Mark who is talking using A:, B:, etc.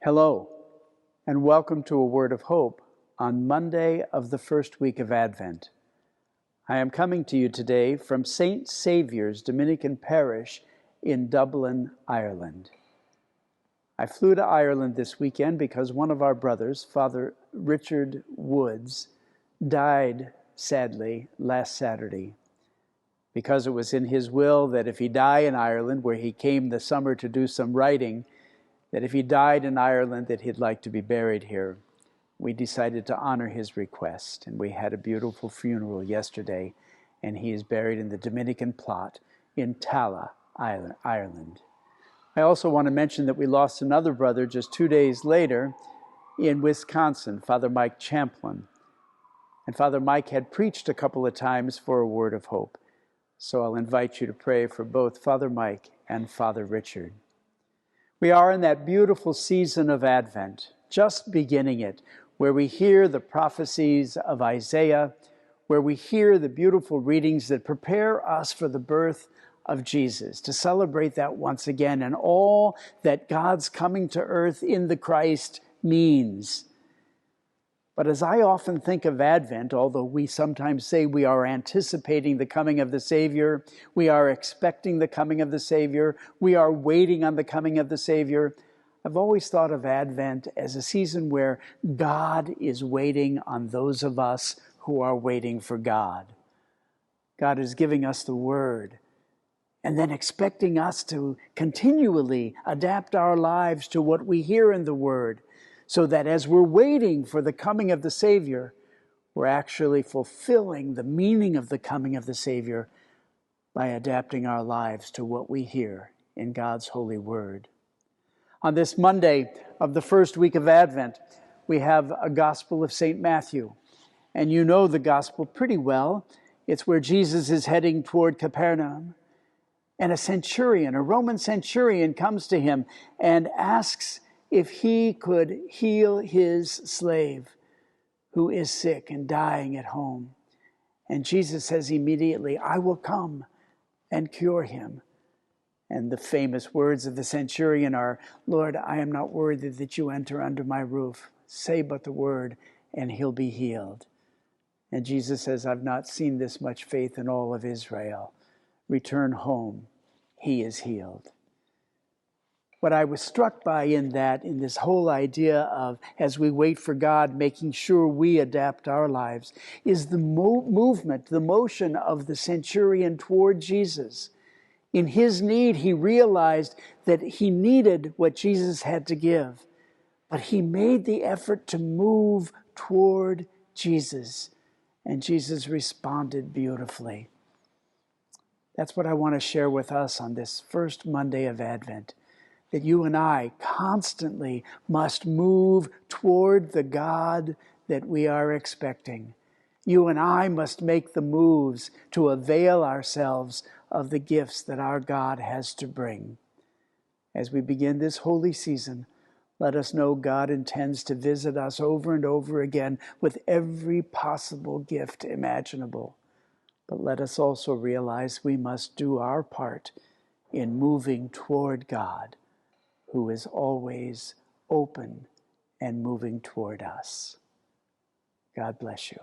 A: Hello, and welcome to A Word of Hope on Monday of the first week of Advent. I am coming to you today from St. Saviour's Dominican Parish in Dublin, Ireland. I flew to Ireland this weekend because one of our brothers, Father Richard Woods, died sadly last Saturday. Because it was in his will that if he die in Ireland, where he came this summer to do some writing, that if he died in Ireland, that he'd like to be buried here. We decided to honor his request, and we had a beautiful funeral yesterday, and he is buried in the Dominican plot in Tala, Ireland. I also want to mention that we lost another brother just 2 days later in Wisconsin, Father Mike Champlin. And Father Mike had preached a couple of times for A Word of Hope. So I'll invite you to pray for both Father Mike and Father Richard. We are in that beautiful season of Advent, just beginning it, where we hear the prophecies of Isaiah, where we hear the beautiful readings that prepare us for the birth of Jesus, to celebrate that once again and all that God's coming to earth in the Christ means. But as I often think of Advent, although we sometimes say we are anticipating the coming of the Savior, we are expecting the coming of the Savior, we are waiting on the coming of the Savior, I've always thought of Advent as a season where God is waiting on those of us who are waiting for God. God is giving us the Word and then expecting us to continually adapt our lives to what we hear in the Word, so that as we're waiting for the coming of the Savior, we're actually fulfilling the meaning of the coming of the Savior by adapting our lives to what we hear in God's holy word. On this Monday of the first week of Advent, we have a Gospel of St. Matthew. And you know the Gospel pretty well. It's where Jesus is heading toward Capernaum. And a Roman centurion, comes to him and asks if he could heal his slave who is sick and dying at home. And Jesus says immediately, I will come and cure him. And the famous words of the centurion are, Lord, I am not worthy that you enter under my roof. Say but the word, and he'll be healed. And Jesus says, I've not seen this much faith in all of Israel. Return home. He is healed. What I was struck by in this whole idea of, as we wait for God, making sure we adapt our lives, is the movement, the motion of the centurion toward Jesus. In his need, he realized that he needed what Jesus had to give, but he made the effort to move toward Jesus, and Jesus responded beautifully. That's what I want to share with us on this first Monday of Advent, that you and I constantly must move toward the God that we are expecting. You and I must make the moves to avail ourselves of the gifts that our God has to bring. As we begin this holy season, let us know God intends to visit us over and over again with every possible gift imaginable. But let us also realize we must do our part in moving toward God, who is always open and moving toward us. God bless you.